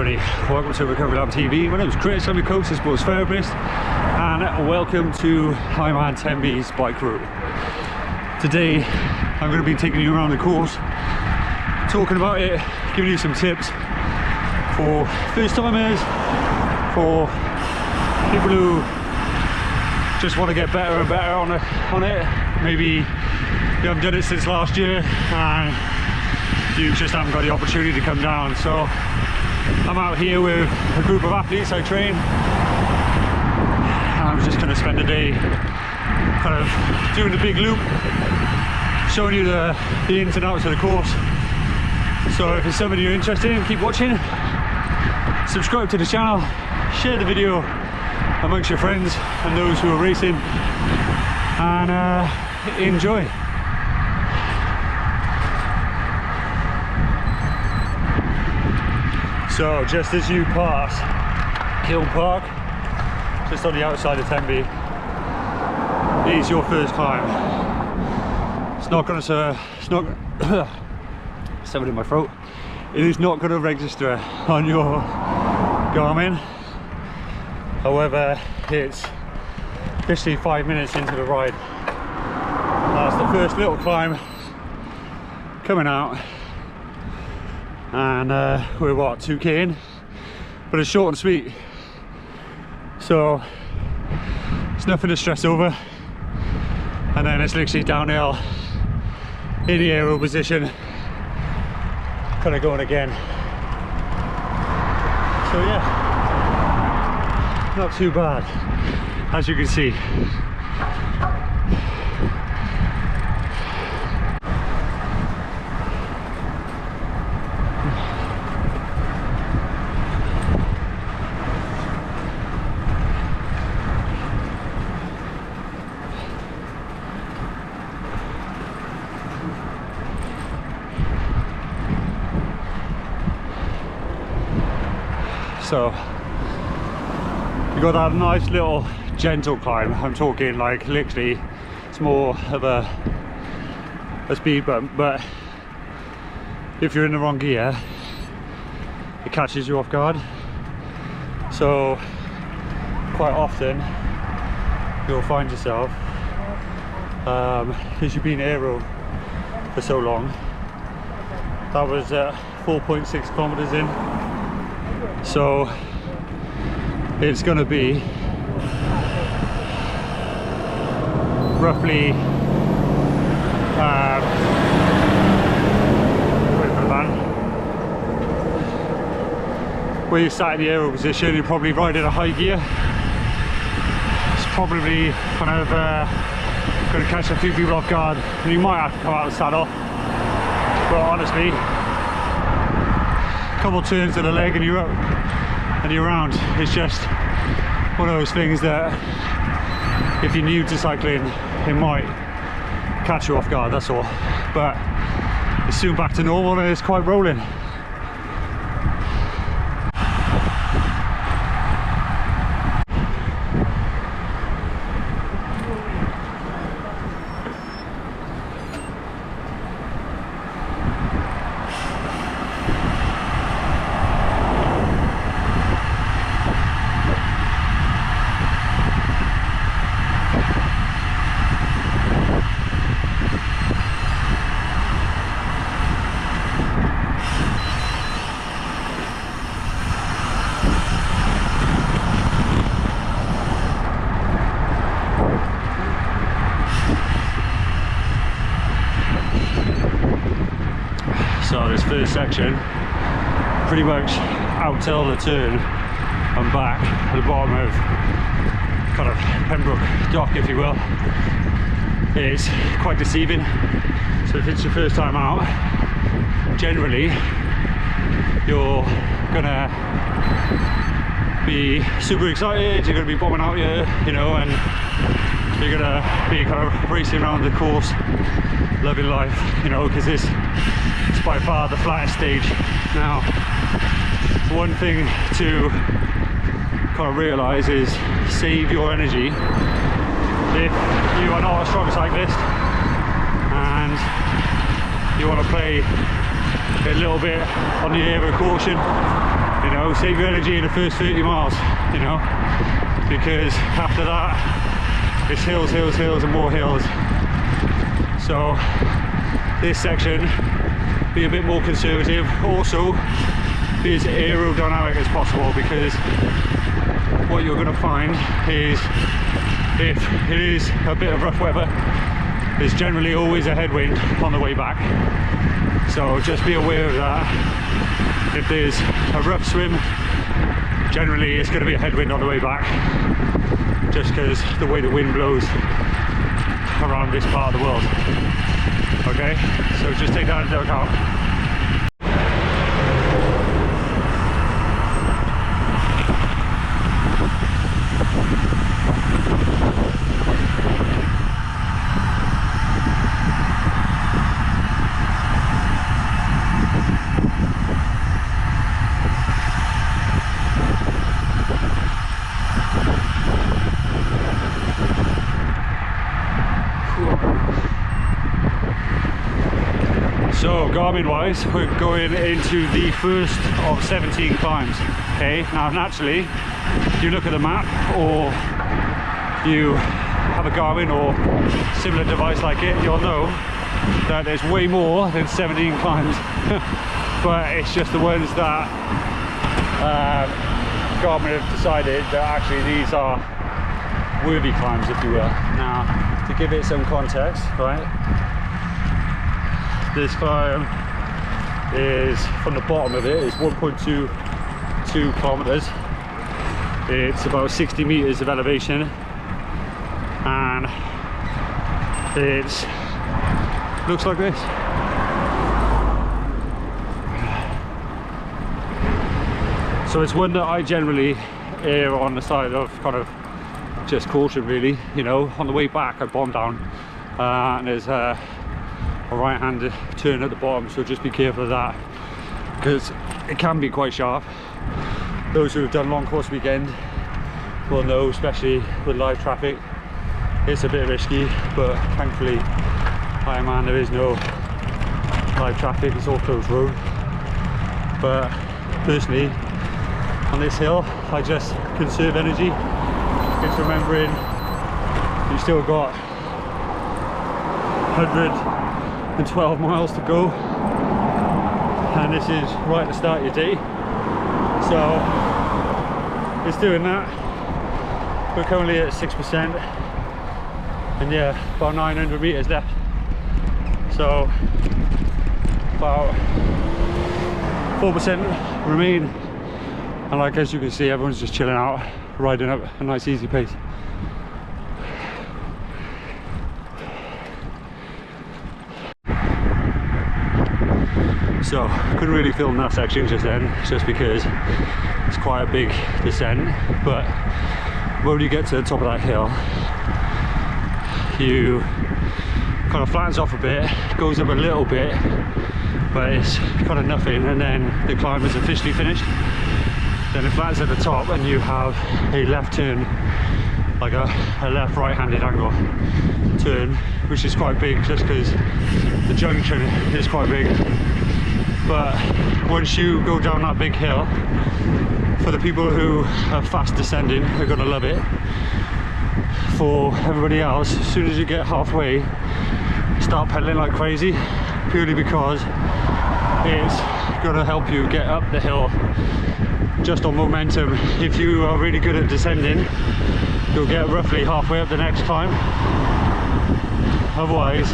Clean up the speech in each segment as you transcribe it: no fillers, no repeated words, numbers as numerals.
everybody, welcome to Recovery Lab TV. My name is Chris, I'm your coach and sports therapist, and welcome to Ironman 10B's bike route. Today I'm going to be taking you around the course, talking about it, giving you some tips for first timers, for people who just want to get better and better on it. Maybe you haven't done it since last year and you just haven't got the opportunity to come down. So I'm out here with a group of athletes I train, and I'm just going to spend the day kind of doing the big loop, showing you the ins and outs of the course. So if it's something you're interested in, keep watching, subscribe to the channel, share the video amongst your friends and those who are racing, and enjoy. So just as you pass Hill Park, just on the outside of Tenby, is your first climb. It's not going to, something in my throat. It is not going to register on your Garmin. However, it's officially 5 minutes into the ride. That's the first little climb coming out. And we're what, 2k in, but it's short and sweet, so it's nothing to stress over. And then it's literally downhill in the aero position, kind of going again. So yeah, not too bad, as you can see. So you got that nice little gentle climb. I'm talking like literally it's more of a speed bump, but if you're in the wrong gear it catches you off guard. So quite often you'll find yourself, because you've been aero for so long, that was 4.6 kilometers in. So it's going to be roughly wait for the van. Where you sat in the aero position, you're probably riding a high gear. It's probably kind of going to catch a few people off guard, and you might have to come out of the saddle. But honestly, couple turns of the leg and you're up and you're around. It's just one of those things that if you're new to cycling it might catch you off guard, that's all, but it's soon back to normal and it's quite rolling. So this first section, pretty much out till the turn and back at the bottom of kind of Pembroke dock, if you will, is quite deceiving. So if it's your first time out, generally you're gonna be super excited, you're gonna be bombing out here, you know, and you're gonna be kind of racing around the course, loving life, you know, because it's by far the flattest stage. Now, one thing to kind of realise is save your energy if you are not a strong cyclist and you want to play a little bit on the air of caution, you know, save your energy in the first 30 miles, you know, because after that it's hills, hills, hills and more hills. So this section, be a bit more conservative, also be as aerodynamic as possible, because what you're going to find is if it is a bit of rough weather, there's generally always a headwind on the way back, so just be aware of that. If there's a rough swim, generally it's going to be a headwind on the way back, just because the way the wind blows around this part of the world. Okay, so just take that into account. So Garmin wise, we're going into the first of 17 climbs. Okay, now naturally, if you look at the map or you have a Garmin or similar device like it, you'll know that there's way more than 17 climbs. But it's just the ones that Garmin have decided that actually these are worthy climbs, if you will. Now, to give it some context, right? This climb is, from the bottom of it, is 1.22 kilometers. It's about 60 meters of elevation, and it looks like this. So it's one that I generally err on the side of kind of just caution, really. You know, on the way back I bomb down, and there's a right-hand turn at the bottom, so just be careful of that, because it can be quite sharp. Those who have done long course weekend will know, especially with live traffic, it's a bit risky, but thankfully Ironman there is no live traffic, it's all closed road. But personally, on this hill, I just conserve energy. It's remembering you still got 112 miles to go, and this is right at the start of your day, so it's doing that. We're currently at 6%, and yeah, about 900 meters left, so about 4% remain, and like, as you can see, everyone's just chilling out, riding up a nice easy pace. So couldn't really film that section just then, just because it's quite a big descent. But when you get to the top of that hill, you kind of flattens off a bit, goes up a little bit, but it's kind of nothing, and then the climb is officially finished. Then it flattens at the top, and you have a left turn, like a left right-handed angle turn, which is quite big, just because the junction is quite big. But once you go down that big hill, for the people who are fast descending, they're going to love it. For everybody else, as soon as you get halfway, start pedaling like crazy, purely because it's going to help you get up the hill just on momentum. If you are really good at descending, you'll get roughly halfway up the next climb. Otherwise,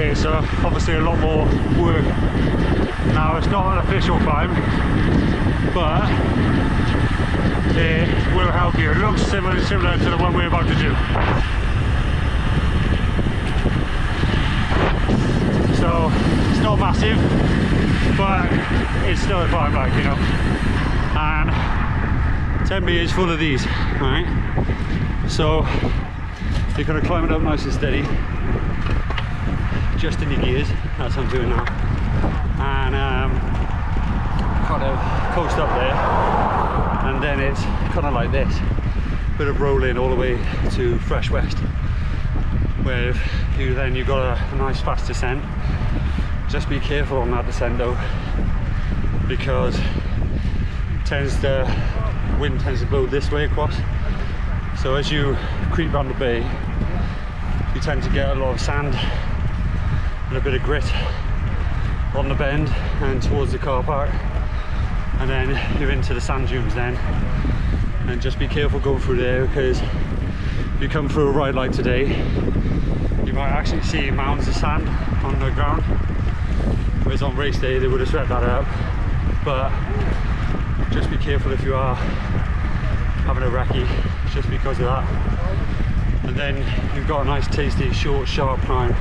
it's obviously a lot more work. Now, it's not an official climb, but it will help you. It looks similar to the one we're about to do. So it's not massive, but it's still a climb, like, you know. And Tembe is full of these, right? So you're going to climb it up nice and steady, just in your gears. That's what I'm doing now. And kind of coast up there, and then it's kind of like this, bit of rolling all the way to Freshwater West, where you've got a nice fast descent. Just be careful on that descent though, because wind tends to blow this way across. So as you creep around the bay, you tend to get a lot of sand and a bit of grit on the bend and towards the car park, and then you're into the sand dunes then. And just be careful going through there, because if you come through a ride like today, you might actually see mounds of sand on the ground, whereas on race day they would have swept that up. But just be careful if you are having a recce, just because of that. And then you've got a nice tasty short sharp climb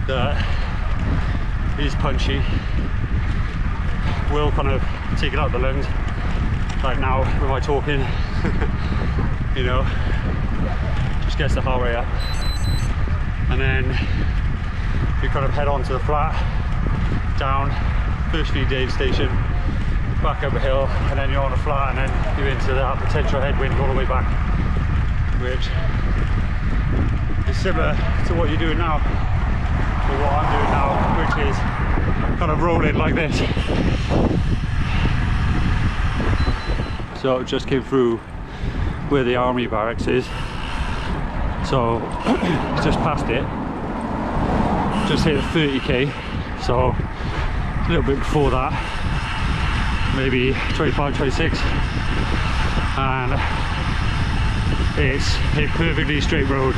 that is punchy, will kind of take it out the lungs. Like now with my talking, you know, just gets the heart rate up. And then you kind of head on to the flat, down, first feed aid station, back up a hill, and then you're on a flat, and then you're into that potential headwind all the way back, which is similar to what you're doing now, or what I'm doing now, which is kind of rolling like this. So just came through where the army barracks is, so just past it, just hit 30k, so a little bit before that, maybe 25, 26, and it's a perfectly straight road.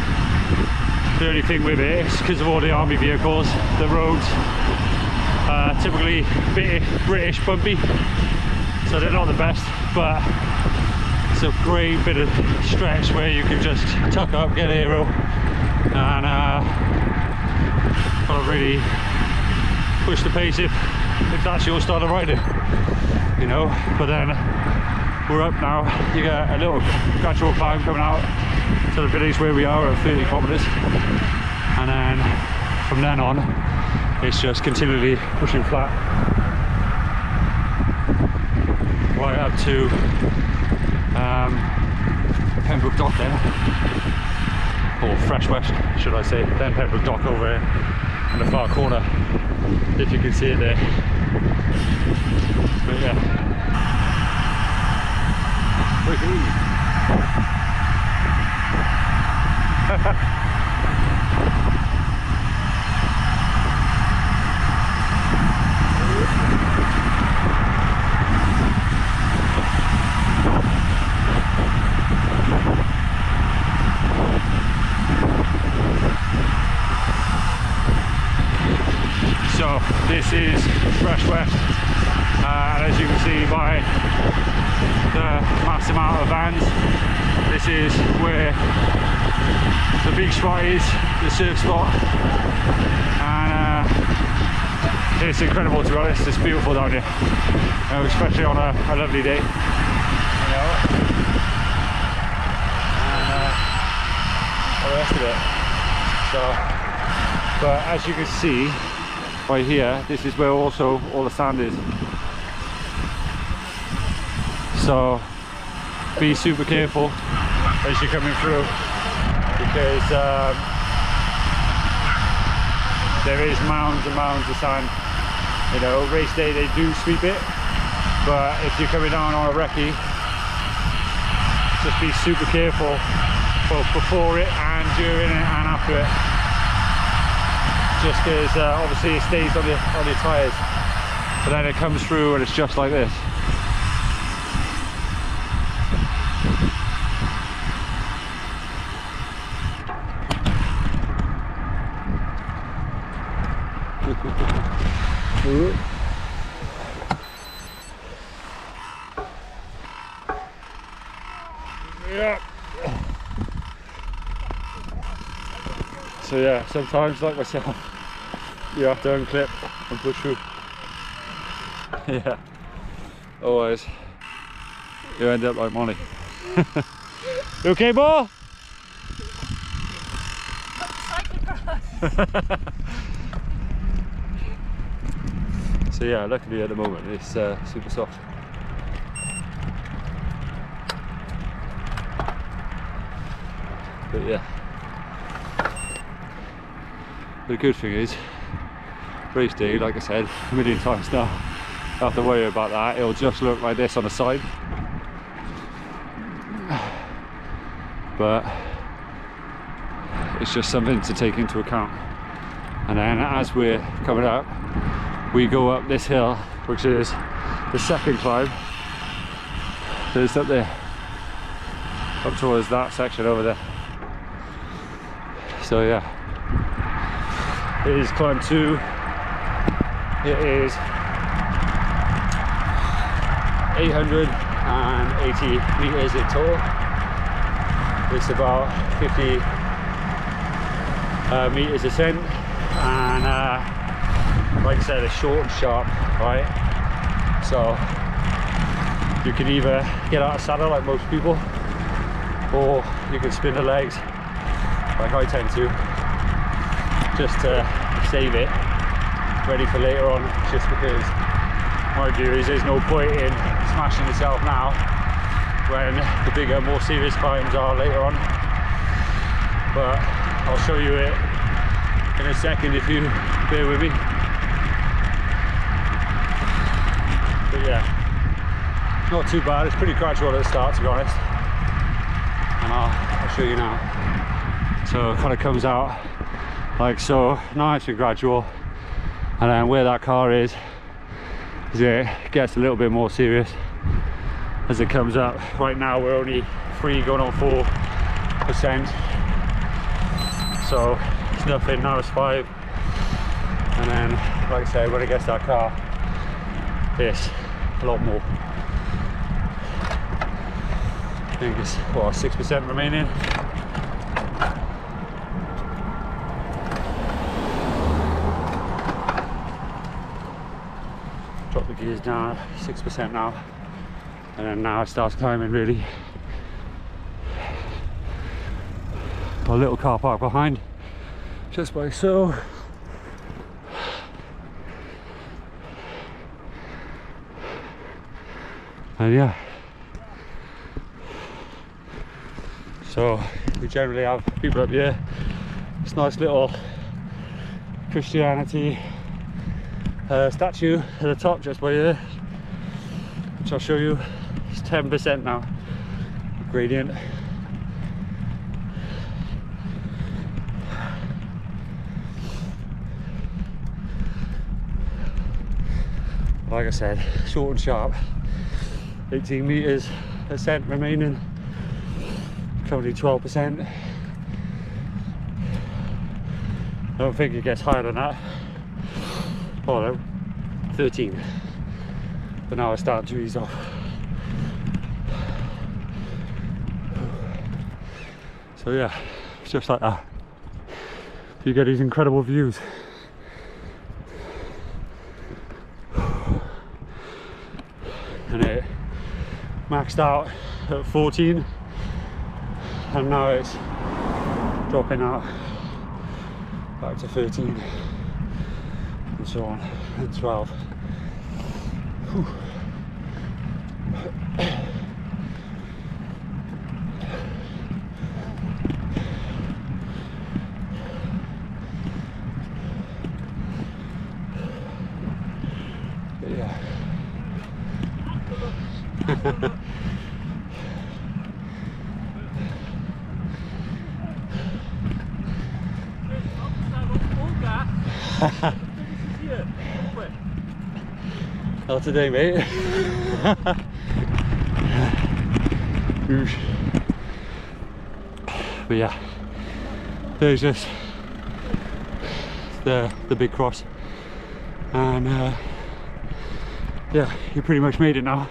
The only thing with it is because of all the army vehicles, the roads are typically British bumpy, so they're not the best, but it's a great bit of stretch where you can just tuck up, get aero, and kind of really push the pace if that's your style of riding, you know. But then we're up now, you get a little gradual climb coming out to the village where we are at 30 kilometers, and then from then on it's just continually pushing flat right up to Pembroke dock then, or Freshwater West should I say, then Pembroke dock over in the far corner, if you can see it there. But yeah, so this is Freshwater, and as you can see by the mass amount of vans, this is where the beach spot is, the surf spot, and it's incredible, to be honest. It's beautiful down here, you know, especially on a lovely day, you know, and all the rest of it. So, but as you can see right here, this is where also all the sand is. So be super careful as you're coming through, because there is mounds and mounds of sand. You know, race day they do sweep it, but if you're coming down on a recce, just be super careful both before it and during it and after it, just because obviously it stays on your tyres, but then it comes through and it's just like this. Yeah. So yeah, sometimes like myself, you have to unclip and push through. Yeah. Otherwise, you end up like Molly. You okay, Bo? So yeah, luckily at the moment it's super soft. But yeah, the good thing is, race day, like I said a million times now, have to worry about that. It'll just look like this on the side. But it's just something to take into account. And then as we're coming up, we go up this hill, which is the second climb. So it's up there, up towards that section over there. So yeah, it is climb 2. It is 880 meters in total. It's about 50 meters ascent, and like I said, it's short and sharp, right? So you can either get out of saddle like most people, or you can spin the legs like I tend to, just to save it ready for later on, just because my view is there's no point in smashing yourself now when the bigger, more serious climbs are later on. But I'll show you it in a second if you bear with me. But yeah, not too bad. It's pretty gradual at the start, to be honest, and I'll show you now. So it kind of comes out like so, nice and gradual, and then where that car is it gets a little bit more serious as it comes up. Right now we're only 3 going on 4%, so it's nothing. Now it's 5, and then like I said, when it gets that car, it's a lot more. I think it's what, 6% remaining. Drop the gears down, 6% now, and then now it starts climbing really. Got a little car park behind, just by so. And yeah, so we generally have people up here. It's a nice little Christianity statue at the top just by here, which I'll show you. It's 10% now, gradient. Like I said, short and sharp. 18 meters ascent remaining, currently 12%. I don't think it gets higher than that. Oh no, 13. But now it's starting to ease off. So yeah, it's just like that. You get these incredible views. And it maxed out at 14, and now it's dropping out back to 13, and so on, and 12. Whew. Yeah. Not today, mate. But yeah, there's just the big cross, and yeah, you pretty much made it now.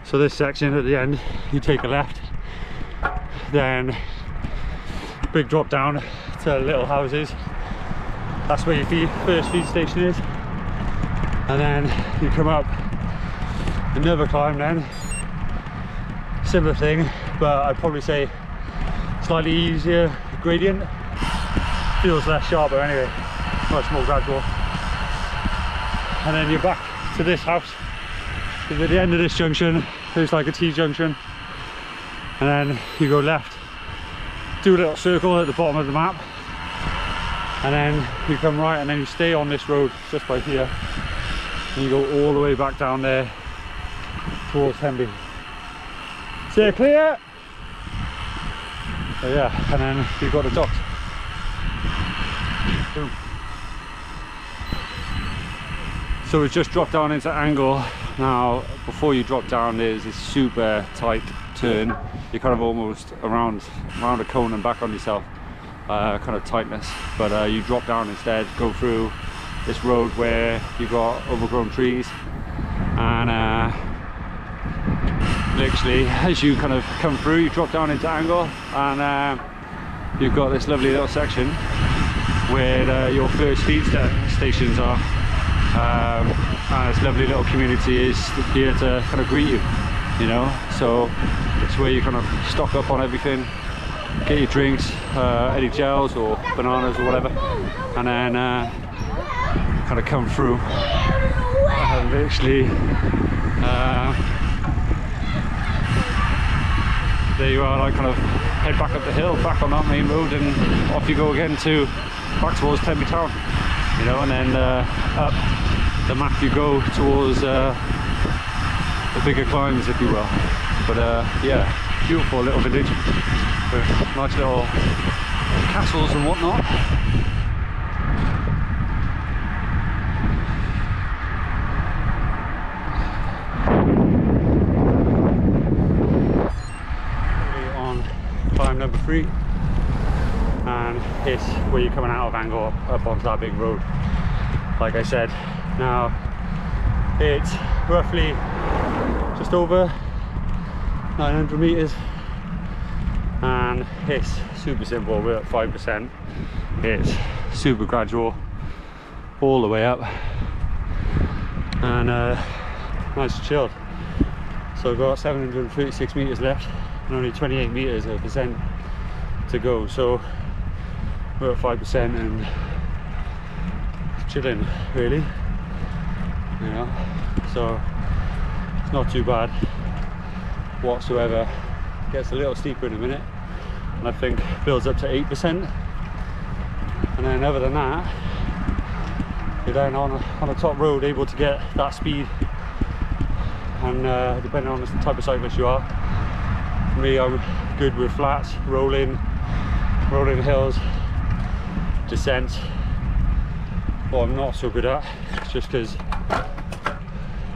So this section at the end, you take a left, then big drop down to little houses. That's where your first feed station is, and then you come up another climb, then similar thing, but I'd probably say slightly easier gradient, feels less sharper anyway, much more gradual. And then you're back to this house, because at the end of this junction there's like a T-junction, and then you go left, do a little circle at the bottom of the map, and then you come right, and then you stay on this road just by here, and you go all the way back down there towards Pembroke. Stay clear. So yeah, and then you've got the docks. Boom. So we've just dropped down into Angle. Now, before you drop down, there's this super tight turn. You're kind of almost around a cone and back on yourself, kind of tightness. But you drop down instead, go through this road where you've got overgrown trees, and literally as you kind of come through, you drop down into Angle, and you've got this lovely little section where your first feed stations are. And this lovely little community is here to kind of greet you, you know. So it's where you kind of stock up on everything, get your drinks, any gels or bananas or whatever, and then kind of come through and literally there you are, like kind of head back up the hill, back on that main road, and off you go again back towards Tenby town, you know, and then up the map you go towards the bigger climbs, if you will. But yeah, beautiful little village with nice little castles and whatnot. We're on climb number 3, and it's where you're coming out of Angle up onto that big road, like I said. Now it's roughly just over 900 meters, and it's super simple. We're at 5%. It's super gradual all the way up, and nice and chilled. So we've got 736 meters left and only 28 meters of descent to go. So we're at 5% and chilling, really. You know, so it's not too bad whatsoever. Gets a little steeper in a minute, and I think builds up to 8%, and then other than that, you're down on a top road, able to get that speed, and depending on the type of cyclist you are. For me, I'm good with flats, rolling hills, descent. What I'm not so good at, just because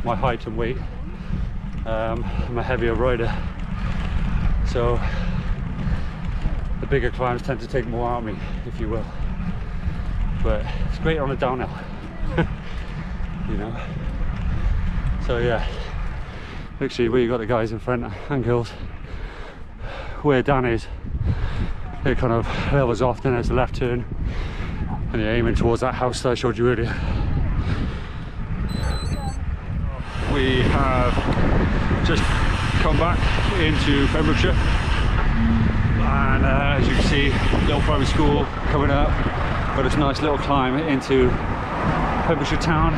my height and weight, I'm a heavier rider, so the bigger climbs tend to take more out of me, if you will. But it's great on a downhill, you know. So yeah, literally where you got the guys in front and girls, where Dan is, it kind of levels off, then there's a left turn, and you're aiming towards that house that I showed you earlier. We have just come back into Pembrokeshire, and as you can see, little private school coming up, got this nice little climb into Pembrokeshire town.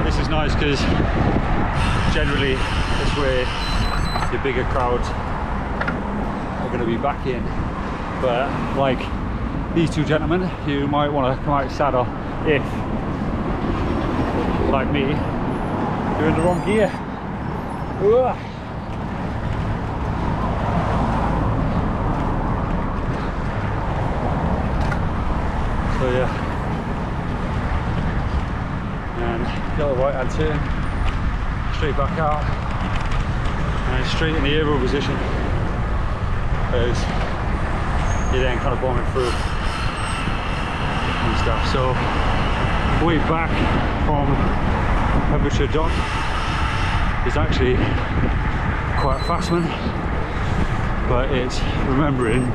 This is nice because generally it's where your bigger crowds are going to be back in, but like these two gentlemen, you might want to come out saddle if, like me, you're in the wrong gear. Ugh. So yeah, and little right hand turn, straight back out, and straight in the aero position, because you're then kind of bombing through and stuff. So way back from Pembrokeshire Dock is actually quite a fast one, but it's remembering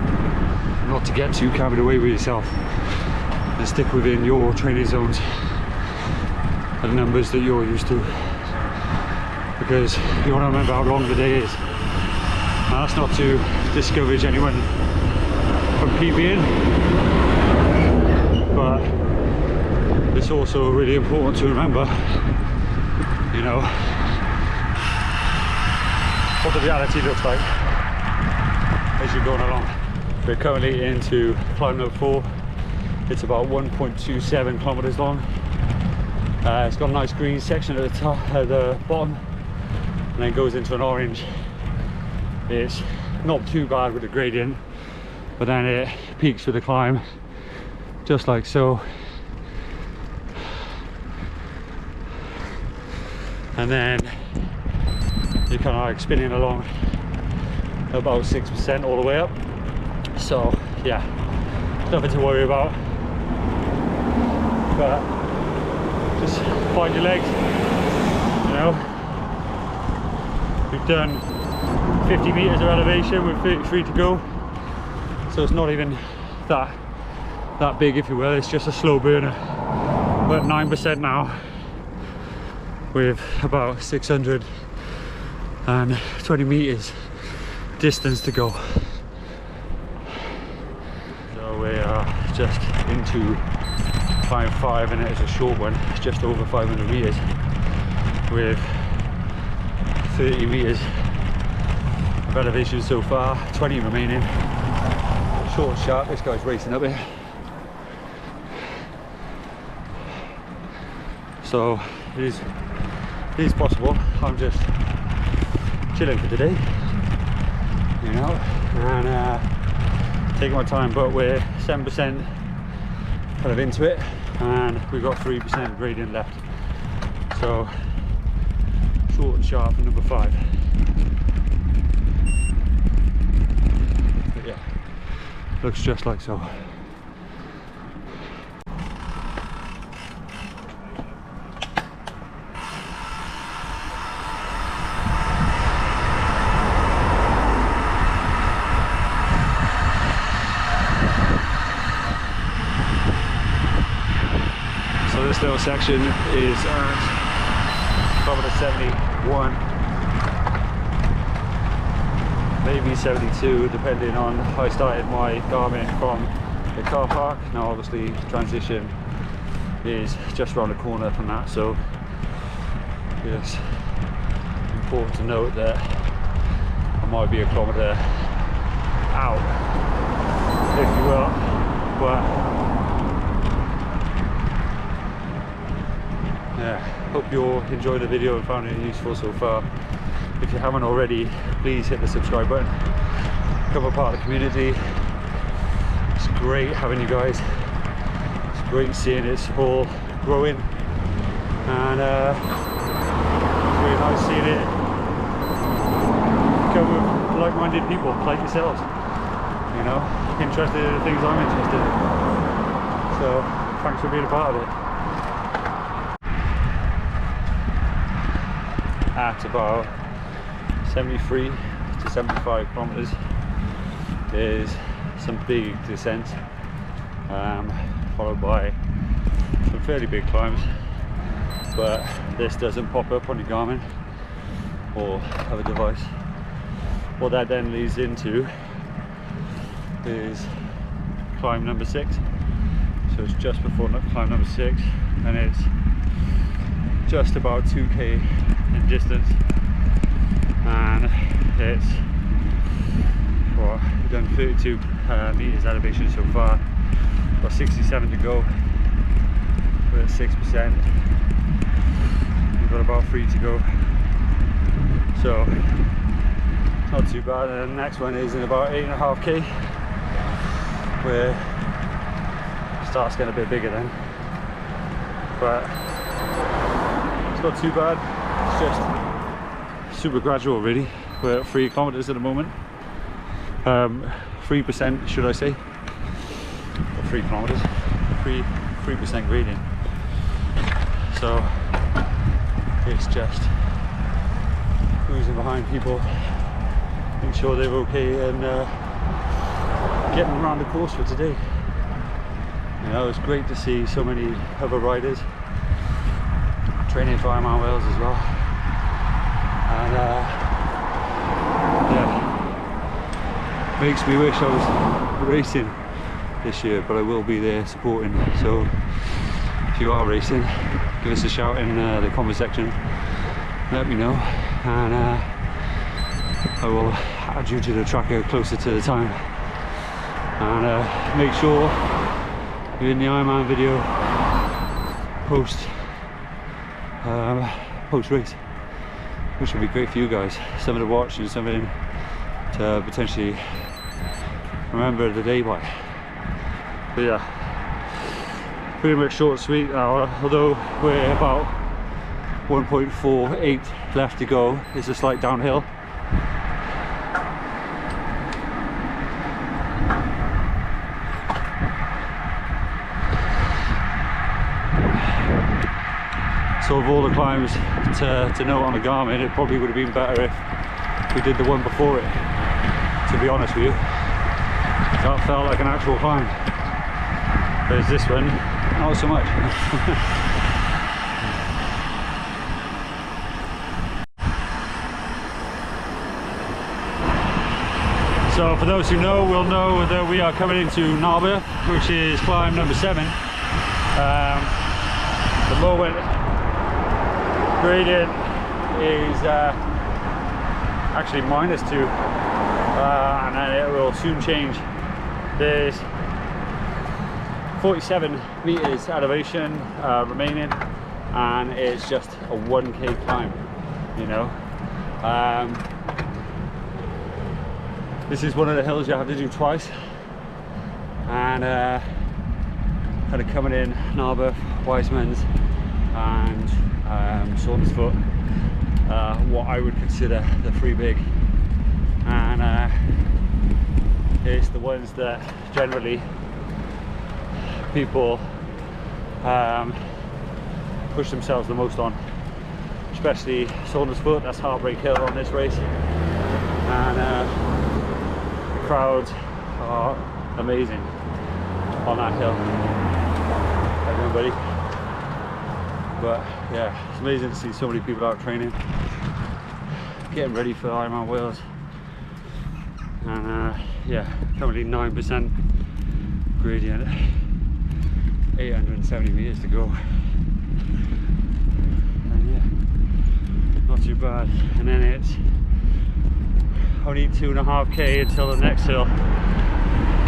not to get too carried away with yourself and stick within your training zones and numbers that you're used to, because you want to remember how long the day is. Now, that's not to discourage anyone from PBing, but it's also really important to remember, you know, what the reality looks like as you're going along. We're currently into climb number 4. It's about 1.27 kilometers long. It's got a nice green section at the top, at the bottom, and then goes into an orange. It's not too bad with the gradient, but then it peaks with the climb, just like so. And then you're kind of like spinning along about 6% all the way up. So yeah, nothing to worry about. But just find your legs, you know. We've done 50 meters of elevation with 33 to go, so it's not even that big, if you will. It's just a slow burner. We're at 9% now, with about 620 meters distance to go. So we are just into climb 5, and it is a short one. It's just over 500 meters with 30 meters of elevation so far, 20 remaining. Short and sharp. This guy's racing up here. So it is possible. I'm just chilling for today, you know, and taking my time, but we're 7% kind of into it, and we've got 3% gradient left. So short and sharp for number 5. But yeah, looks just like so. This little section is kilometer 71, maybe 72, depending on how I started my Garmin from the car park. Now obviously transition is just around the corner from that, so it's important to note that I might be a kilometer out, if you will, but yeah, hope you all enjoyed the video and found it useful so far. If you haven't already, please hit the subscribe button, become a part of the community. It's great having you guys, it's great seeing it's all growing, and it's really nice seeing it come with like-minded people like yourselves, you know, interested in the things I'm interested in. So thanks for being a part of it. At about 73 to 75 kilometers, there's some big descent, followed by some fairly big climbs, but this doesn't pop up on your Garmin or other device. What that then leads into is climb number 6. So it's just before climb number 6, and it's just about 2k in distance, and it's what, we've done 32 meters elevation so far, got 67 to go. We're at 6%, we've got about 3 to go, so not too bad. And the next one is in about 8.5k, where it starts getting a bit bigger then, but it's not too bad. It's just super gradual really. We're at 3 kilometers at the moment, 3% should I say, or 3 kilometers, 3% gradient. So it's just cruising behind people, make sure they're okay, and getting around the course for today. You know, it's great to see so many other riders training for Ironman Wales as well, and yeah, makes me wish I was racing this year, but I will be there supporting. So if you are racing, give us a shout in the comment section, let me know, and I will add you to the tracker closer to the time. and make sure you're in the Ironman video post race, which will be great for you guys, something to watch and something to potentially remember the day by. But yeah, pretty much short and sweet now, although we're about 1.48 left to go. It's a slight downhill. So of all the climbs to note on the Garmin, it probably would have been better if we did the one before it, to be honest with you. That felt like an actual climb. Whereas this one, not so much. So for those who know, will know that we are coming into Narberth, which is climb number 7. The moment gradient is actually -2, and then it will soon change. There's 47 meters elevation remaining, and it's just a 1k climb, you know. This is one of the hills you have to do twice, and kind of coming in Narberth, Wiseman's and Saundersfoot, what I would consider the 3 big, and it's the ones that generally people push themselves the most on, especially Saundersfoot. That's Heartbreak Hill on this race, and the crowds are amazing on that hill, everybody. But yeah, it's amazing to see so many people out training, getting ready for Ironman Wales. And yeah, currently 9% gradient, 870 meters to go. And yeah, not too bad. And then it's only 2.5k until the next hill.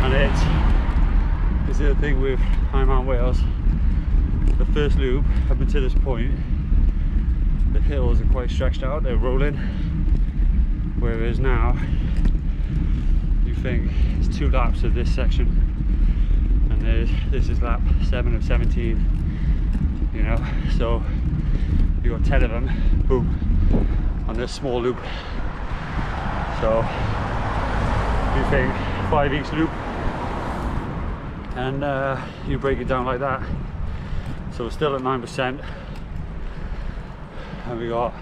And this is the thing with Ironman Wales. The first loop up until this point, the hills are quite stretched out, they're rolling, whereas now you think it's 2 laps of this section, and this is lap 7 of 17, you know, so you got 10 of them, boom, on this small loop. So you think 5 each loop, and you break it down like that. So we're still at 9%, and we got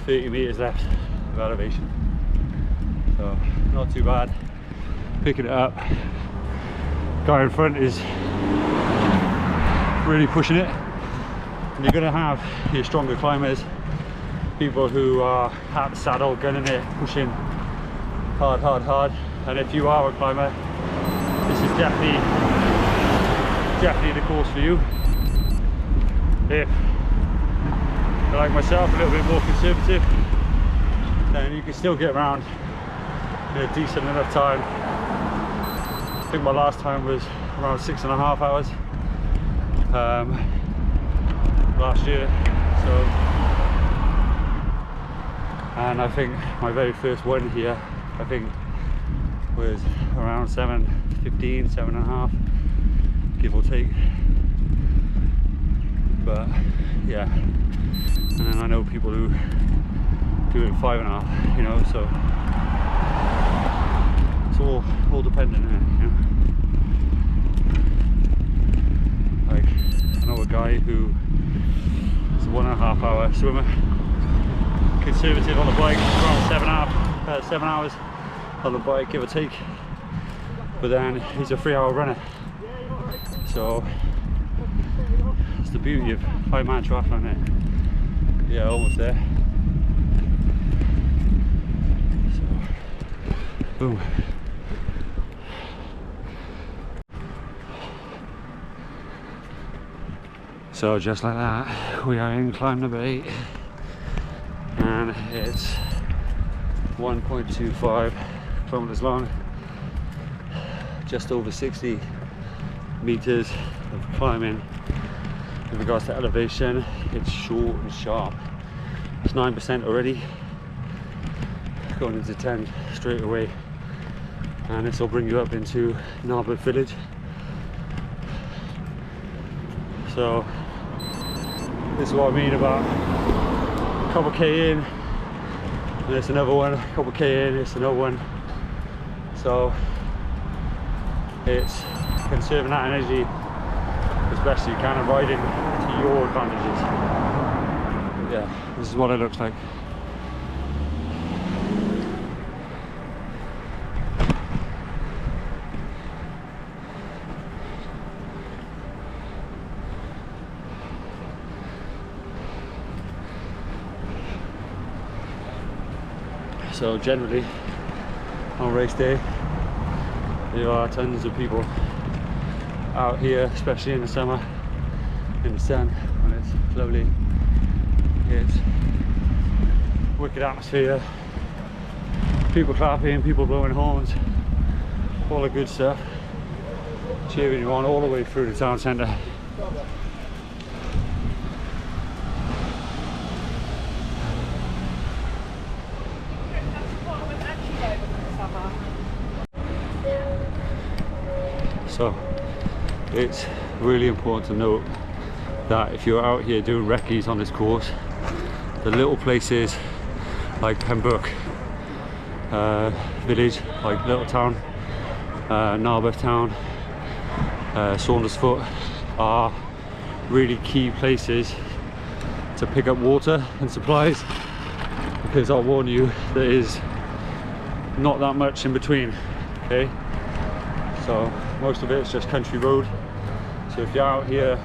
30 meters left of elevation. So not too bad. Picking it up. Guy in front is really pushing it. And you're going to have your stronger climbers, people who are at the saddle, gunning it, pushing hard, hard, hard. And if you are a climber, this is definitely the course for you. If you're like myself, a little bit more conservative, then you can still get around in a decent enough time. I think my last time was around 6.5 hours last year. So, and I think my very first one here, I think, was around 7:15, 7.5, give or take. But yeah, and then I know people who do it in 5.5, you know, so it's all dependent, you know. Like, I know a guy who is a 1.5 hour swimmer, conservative on the bike, around 7 hours on the bike, give or take, but then he's a 3-hour runner. So it's the beauty of Ironman triathlon there. Yeah, almost there. So, boom. So just like that, we are in climb number 8, and it's 1.25 kilometers long. just over 60 meters of climbing. In regards to elevation, it's short and sharp. It's 9% already, going into 10 straight away, and this will bring you up into Narberth village. So this is what I mean about a couple K in, and there's another one, a couple K in, it's another one. So it's conserving that energy as best you can and riding to your advantages. Yeah, this is what it looks like. So generally on race day there are tons of people out here, especially in the summer, in the sun when it's lovely. It's wicked atmosphere, people clapping, people blowing horns, all the good stuff, cheering you on all the way through the town centre. So it's really important to note that if you're out here doing recce's on this course, the little places like Pembroke village, like little town, Narberth town, Saundersfoot, are really key places to pick up water and supplies, because I'll warn you, there is not that much in between. Okay, so most of it is just country road. So if you're out here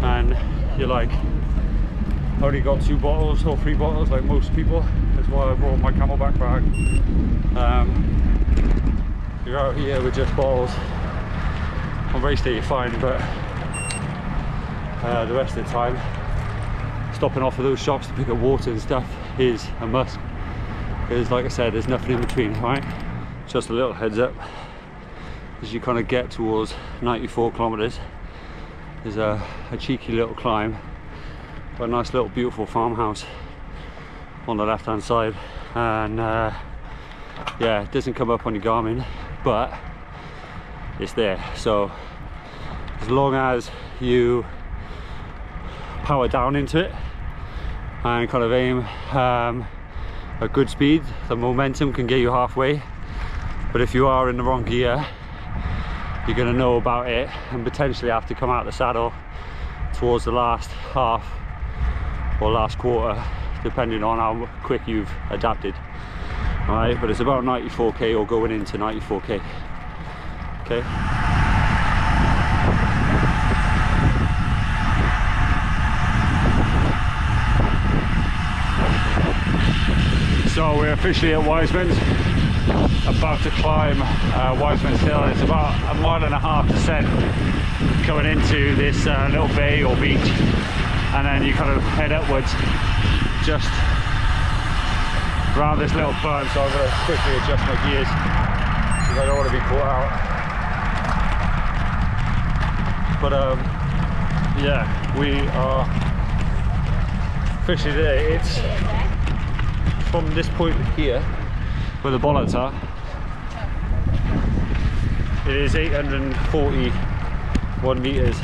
and you're like, only got 2 bottles or 3 bottles like most people, that's why I brought my camelback bag. You're out here with just bottles, on race day you're fine, but the rest of the time stopping off of those shops to pick up water and stuff is a must, because like I said, there's nothing in between. Right, just a little heads up, as you kind of get towards 94 kilometers, there's a cheeky little climb, but a nice little beautiful farmhouse on the left hand side, and yeah, it doesn't come up on your Garmin, but it's there. So as long as you power down into it and kind of aim at good speed, the momentum can get you halfway. But if you are in the wrong gear, you're going to know about it and potentially have to come out the saddle towards the last half or last quarter, depending on how quick you've adapted. Alright, but it's about 94k or going into 94k. Okay. So we're officially at Wiseman, about to climb Wiseman Hill. It's about 1.5 mile descent going into this little bay or beach, and then you kind of head upwards just around this little climb. So I'm going to quickly adjust my gears because I don't want to be caught out. But yeah, we are officially there. It's from this point here where the bollards are, it is 841 meters,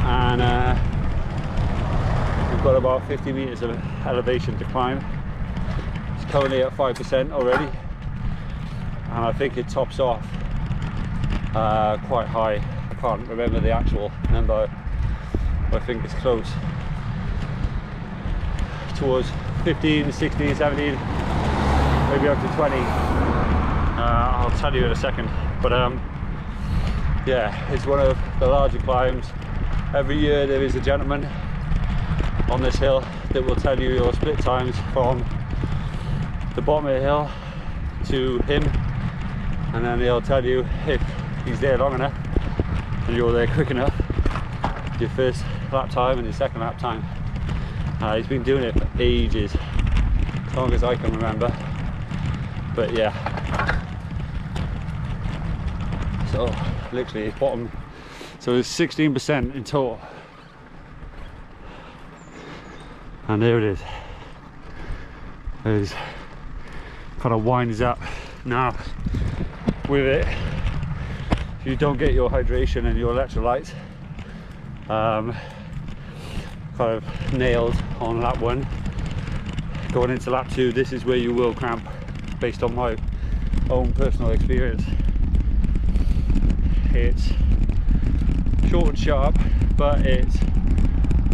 and we've got about 50 meters of elevation to climb. It's currently at 5% already, and I think it tops off quite high. I can't remember the actual number, but I think it's close towards 15, 16, 17, maybe up to 20. I'll tell you in a second. But yeah, it's one of the larger climbs. Every year there is a gentleman on this hill that will tell you your split times from the bottom of the hill to him, and then he'll tell you if he's there long enough and you're there quick enough, your first lap time and your second lap time. He's been doing it for ages, as long as I can remember. But yeah, So literally bottom, so it's 16% in total. And there it is. It kind of winds up. Now with it, if you don't get your hydration and your electrolytes kind of nailed on lap 1, going into lap 2, this is where you will cramp, based on my own personal experience. It's short and sharp, but it's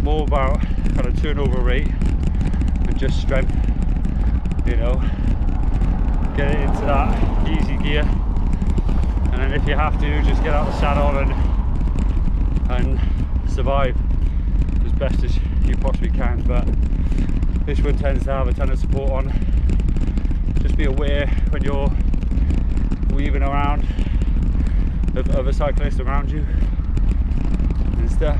more about kind of turnover rate and just strength, you know. Get it into that easy gear, and then if you have to, just get out the saddle and survive as best as you possibly can. But this one tends to have a ton of support on. Just be aware when you're weaving around of other cyclists around you and stuff.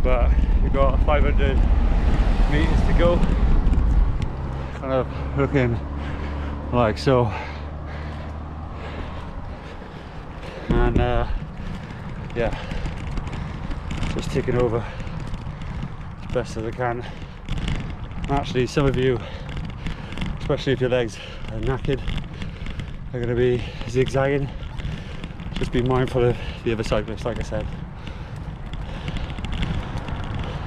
But we've got 500 meters to go, kind of looking like so, and yeah, just ticking over as best as I can. Actually, some of you, especially if your legs are knackered, are going to be zigzagging. Just be mindful of the other cyclists, like I said.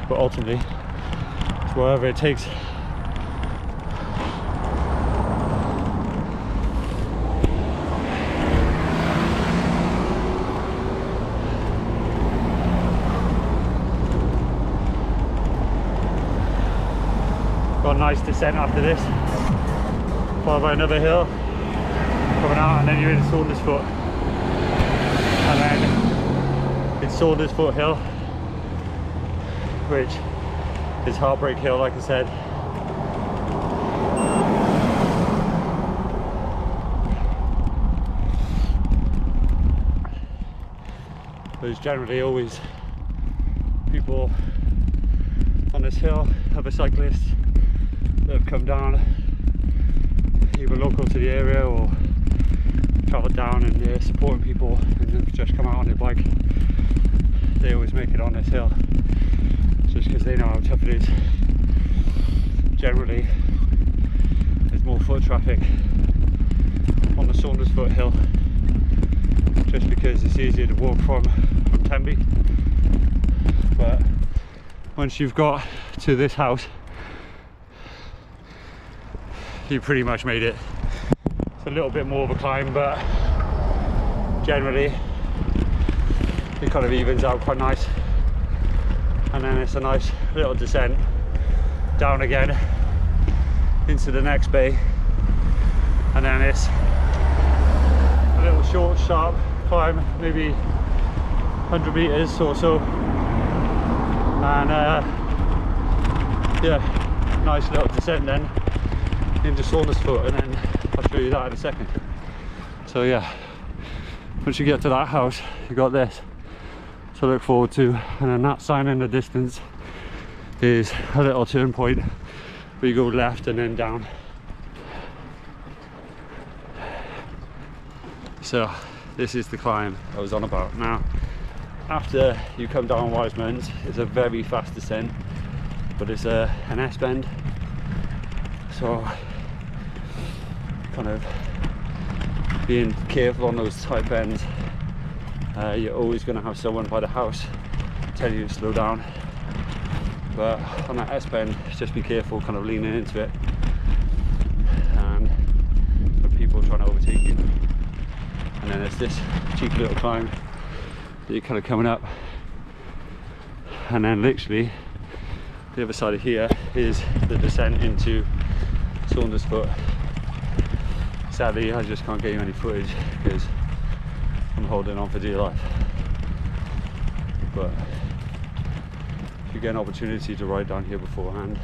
But ultimately, it's whatever it takes. Got a nice descent after this, followed by another hill coming out, and then you're in Saundersfoot, and then it's Saundersfoot Hill, which is Heartbreak Hill, like I said. There's generally always people on this hill, other cyclists that have come down, either local to the area or travelled down, and they're supporting people and they've just come out on their bike. They always make it on this hill just because they know how tough it is. Generally, there's more foot traffic on the Saundersfoot Hill just because it's easier to walk from Pembroke. But once you've got to this house, you pretty much made it. It's a little bit more of a climb, but generally it kind of evens out quite nice, and then it's a nice little descent down again into the next bay, and then it's a little short sharp climb, maybe 100 meters or so, and yeah, nice little descent then into Saundersfoot, and then I'll show you that in a second. So yeah, once you get to that house, you got this to look forward to, and then that sign in the distance is a little turn point where you go left and then down. So this is the climb I was on about. Now, after you come down Wiseman's, it's a very fast descent, but it's an S-bend, so kind of being careful on those tight bends. You're always going to have someone by the house telling you to slow down, but on that S-bend, just be careful kind of leaning into it and for people trying to overtake you. And then there's this cheeky little climb that you're kind of coming up, and then literally the other side of here is the descent into Saundersfoot. Sadly, I just can't get you any footage because I'm holding on for dear life. But if you get an opportunity to ride down here beforehand,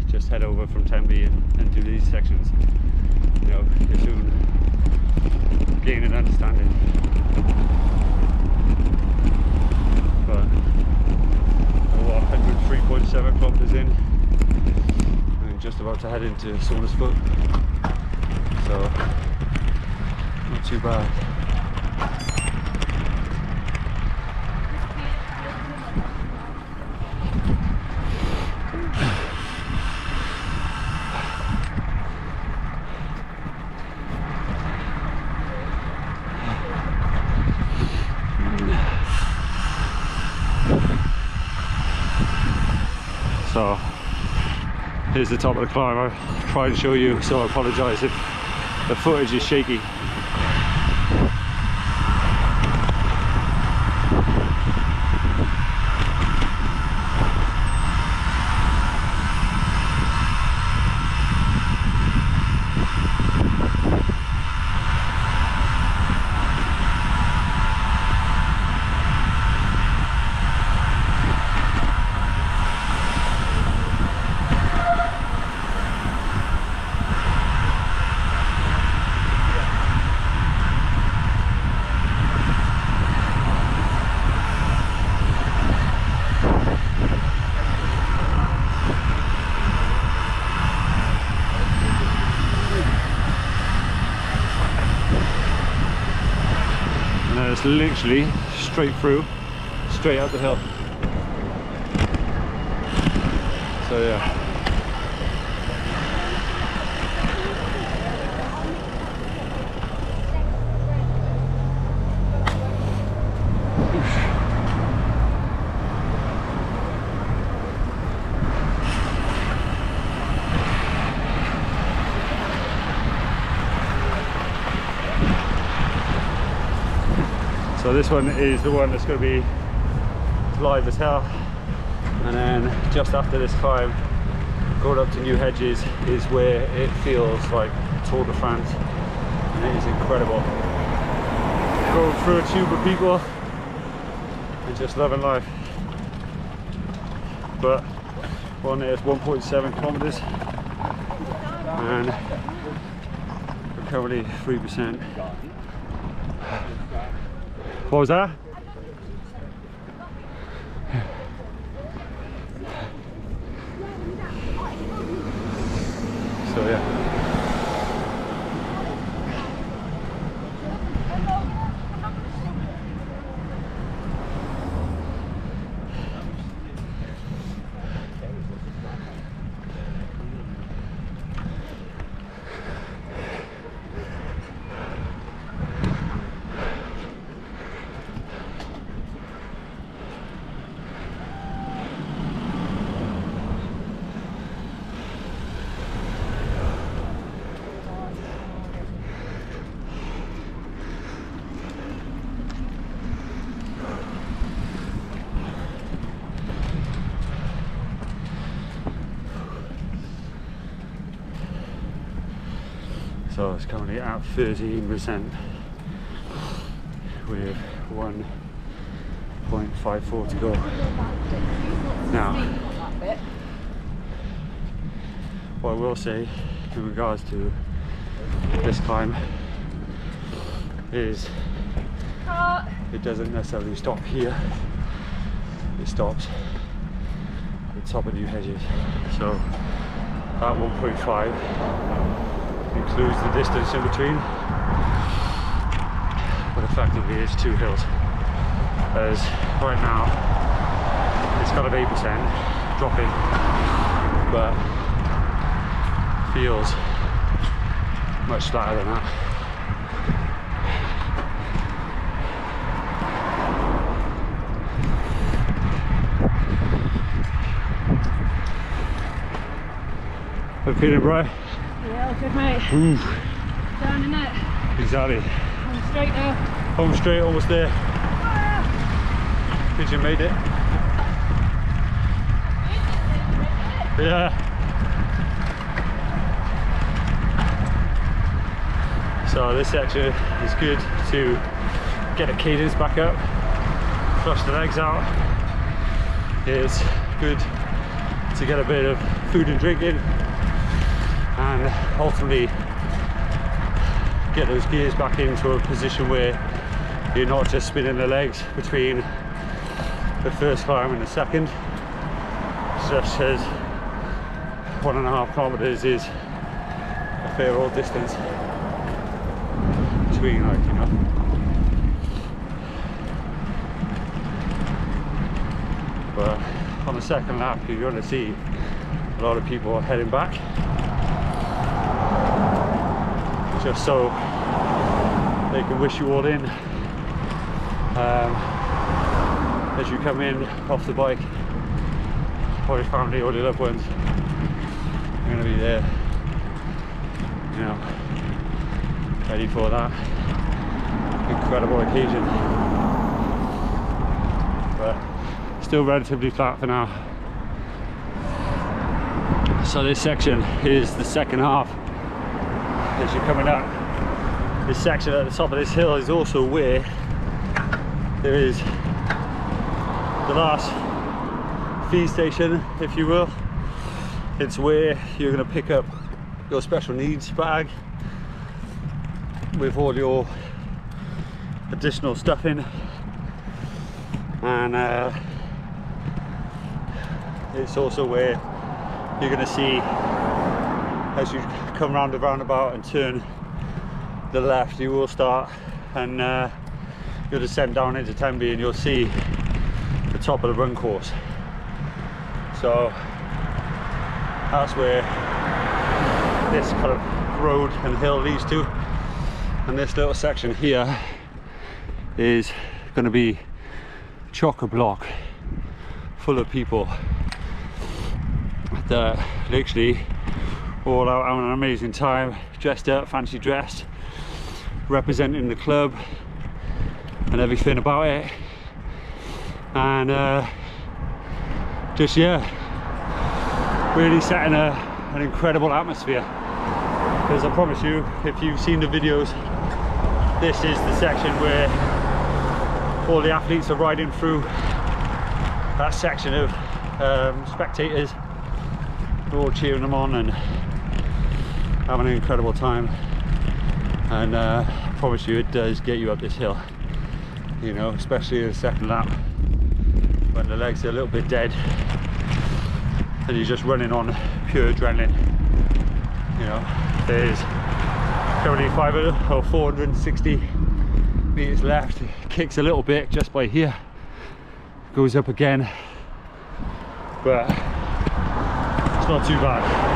just head over from Tenby and do these sections. You know, you soon gain an understanding. But what, 103.7 kilometers in, and just about to head into Saundersfoot. So not too bad. So here's the top of the climb. I'll try and show you, so I apologise if the footage is shaky. It's literally straight through, straight up the hill. So yeah. So this one is the one that's going to be live as hell, and then just after this climb, going up to New Hedges is where it feels like Tour de France, and it is incredible. Going through a tube of people and just loving life. But one there is 1.7 kilometers, and we're currently 3%. What was that? So yeah. So it's currently at 13% with 1.54 to go. Now, what I will say in regards to this climb is it doesn't necessarily stop here, it stops at the top of New Hedges. So at 1.5 includes the distance in between, but effectively it's two hills, as right now it's kind of 8% dropping, but feels much flatter than that. How you feeling, bro? Yeah, good mate. Ooh. Down in it. Exactly. Home straight now. Home straight, almost there. Did you made it? Yeah. So this section is good to get the cadence back up, flush the legs out. It's good to get a bit of food and drink in, and ultimately get those gears back into a position where you're not just spinning the legs between the first climb and the second, such as 1.5 kilometers is a fair old distance. between, like, you know. But on the second lap, you're going to see a lot of people heading back, just so they can wish you all in as you come in off the bike, or your family or your loved ones. You're going to be there, you know, ready for that incredible occasion. But still relatively flat for now. So this section is the second half. As you're coming up, this section at the top of this hill is also where there is the last feed station, if you will. It's where you're going to pick up your special needs bag with all your additional stuff in, and it's also where you're going to see, as you come round the roundabout and turn the left, you will start and you'll descend down into Tenby and you'll see the top of the run course. So that's where this kind of road and hill leads to, and this little section here is going to be chock-a-block full of people that literally all out having an amazing time, dressed up, fancy dressed, representing the club and everything about it, and just, yeah, really setting an incredible atmosphere. Because I promise you, if you've seen the videos, this is the section where all the athletes are riding through that section of spectators. We're all cheering them on and having an incredible time, and I promise you it does get you up this hill, you know, especially in the second lap when the legs are a little bit dead and you're just running on pure adrenaline. You know, there's currently 460 meters left. It kicks a little bit just by here, goes up again, but it's not too bad.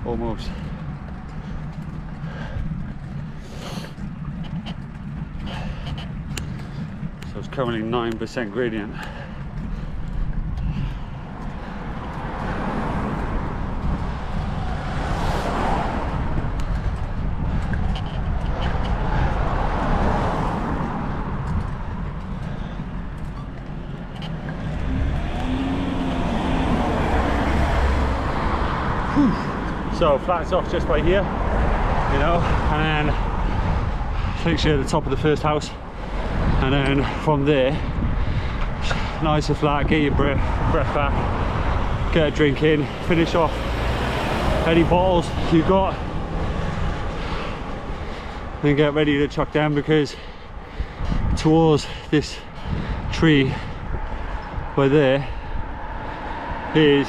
Almost. So it's currently 9% gradient. So flats off just by here, you know, and then literally at the top of the first house, and then from there, nice and flat, get your breath back, get a drink in, finish off any bottles you've got, and get ready to chuck them, because towards this tree by there is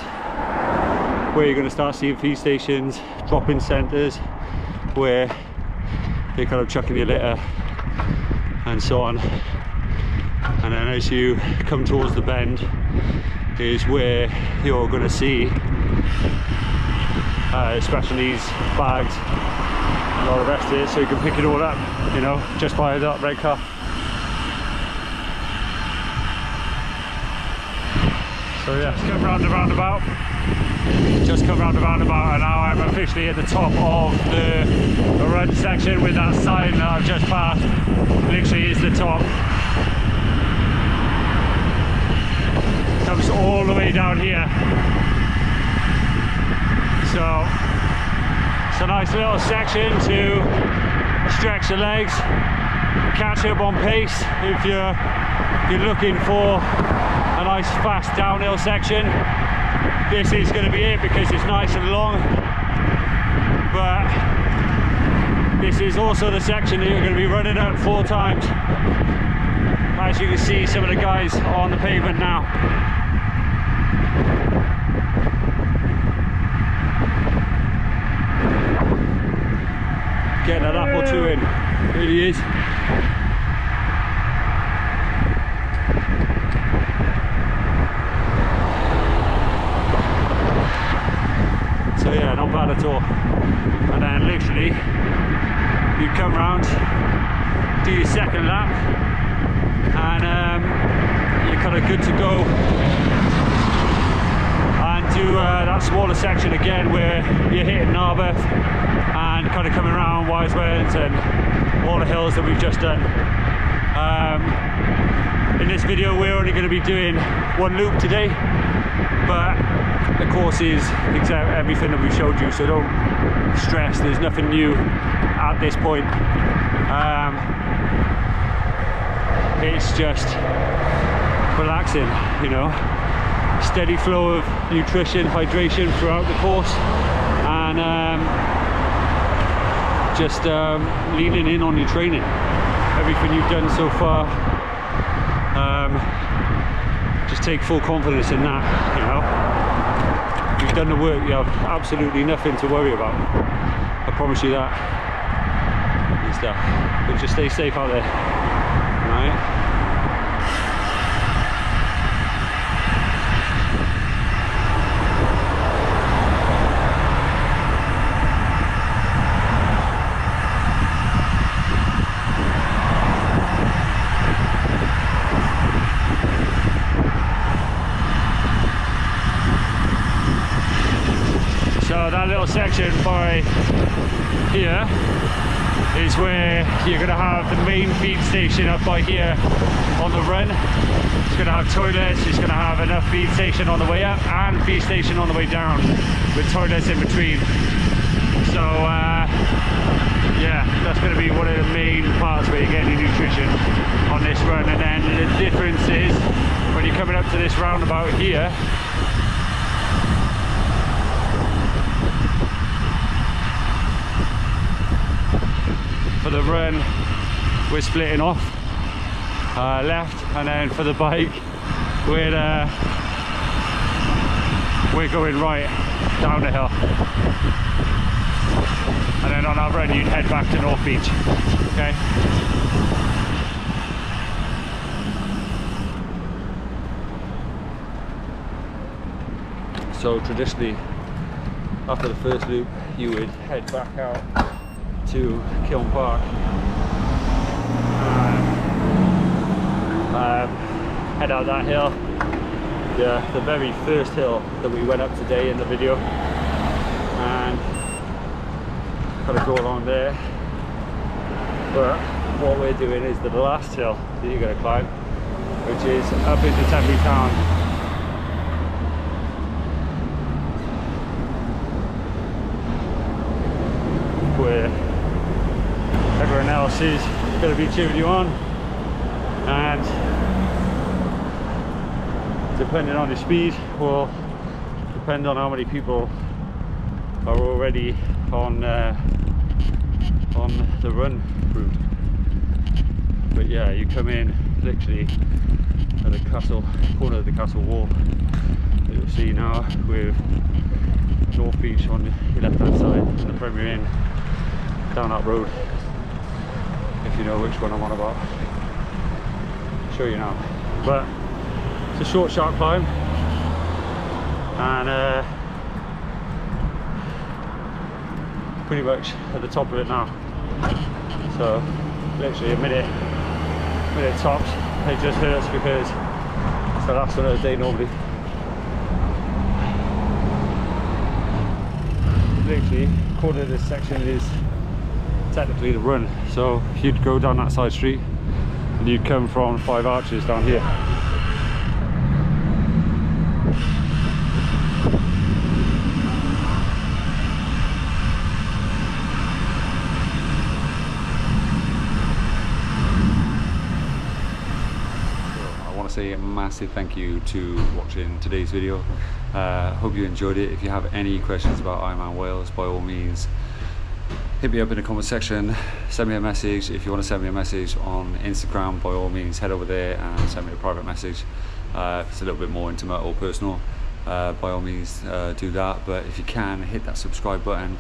where you're going to start seeing feed stations, drop-in centres, where they're kind of chucking your litter and so on. And then as you come towards the bend is where you're going to see special needs bags and all the rest of it, so you can pick it all up, you know, just by that red car. So yeah, just come round the roundabout. Just come round the roundabout, and now I'm officially at the top of the run section with that sign that I've just passed. Literally is the top. Comes all the way down here. So it's a nice little section to stretch the legs, catch up on pace if you're looking for a nice fast downhill section. This is going to be it because it's nice and long, but this is also the section that you're going to be running at 4 times. As you can see, some of the guys on the pavement now. Getting a lap or 2 in, really is. So yeah, not bad at all. And then literally, you come round, do your second lap, and you're kind of good to go. And do that smaller section again where you're hitting Narberth and kind of coming around Wiseman and all the hills that we've just done. In this video we're only going to be doing 1 loop today, but the course is exactly everything that we showed you, so don't stress, there's nothing new at this point. It's just relaxing, you know, steady flow of nutrition, hydration throughout the course, and just leaning in on your training. Everything you've done so far, just take full confidence in that, you know. You've done the work, you have absolutely nothing to worry about. I promise you that. And stuff. But just stay safe out there. Alright? So that little section by here is where you're going to have the main feed station up by here on the run. It's going to have toilets, it's going to have enough feed station on the way up and feed station on the way down with toilets in between. So yeah, that's going to be one of the main parts where you're getting your nutrition on this run. And then the difference is when you're coming up to this roundabout here, for the run we're splitting off left, and then for the bike we're going right down the hill, and then on that run you'd head back to North Beach. Okay, so traditionally after the first loop you would head back out to Kiln Park, head out that hill, the very first hill that we went up today in the video, and kind of go along there. But what we're doing is the last hill that you're going to climb, which is up into Tempe town. Where everyone else is going to be cheering you on, and depending on your speed will depend on how many people are already on the run route. But yeah, you come in literally at the castle, corner of the castle wall that you'll see now, with North Beach on your left hand side and the Premier Inn down that road, if you know which one I'm on about. I'll show you now. But it's a short, sharp climb, and pretty much at the top of it now. So literally a minute tops. It just hurts because it's the last one of the day normally. Literally, a quarter of this section is technically the run. So you'd go down that side street and you'd come from 5 Arches down here. to say a massive thank you to watching today's video. Hope you enjoyed it. If you have any questions about Ironman Wales, by all means hit me up in the comment section, send me a message. If you want to send me a message on Instagram, by all means head over there and send me a private message. If it's a little bit more intimate or personal, by all means do that. But if you can, hit that subscribe button.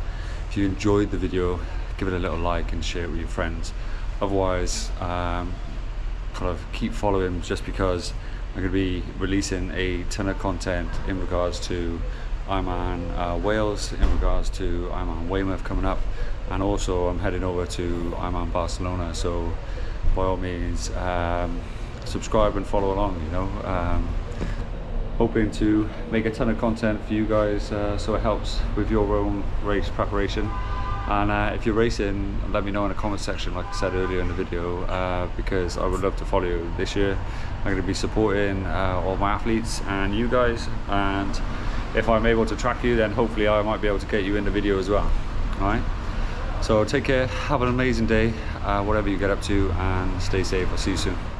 If you enjoyed the video, give it a little like and share it with your friends. Otherwise, kind of keep following, just because I'm going to be releasing a ton of content in regards to Ironman Wales, in regards to Ironman Weymouth coming up, and also I'm heading over to Ironman Barcelona. So by all means subscribe and follow along, you know. Hoping to make a ton of content for you guys, so it helps with your own race preparation. And if you're racing, let me know in the comment section, like I said earlier in the video, because I would love to follow you this year. I'm going to be supporting all my athletes and you guys, and if I'm able to track you, then hopefully I might be able to get you in the video as well. Alright, so take care, have an amazing day, whatever you get up to, and stay safe. I'll see you soon.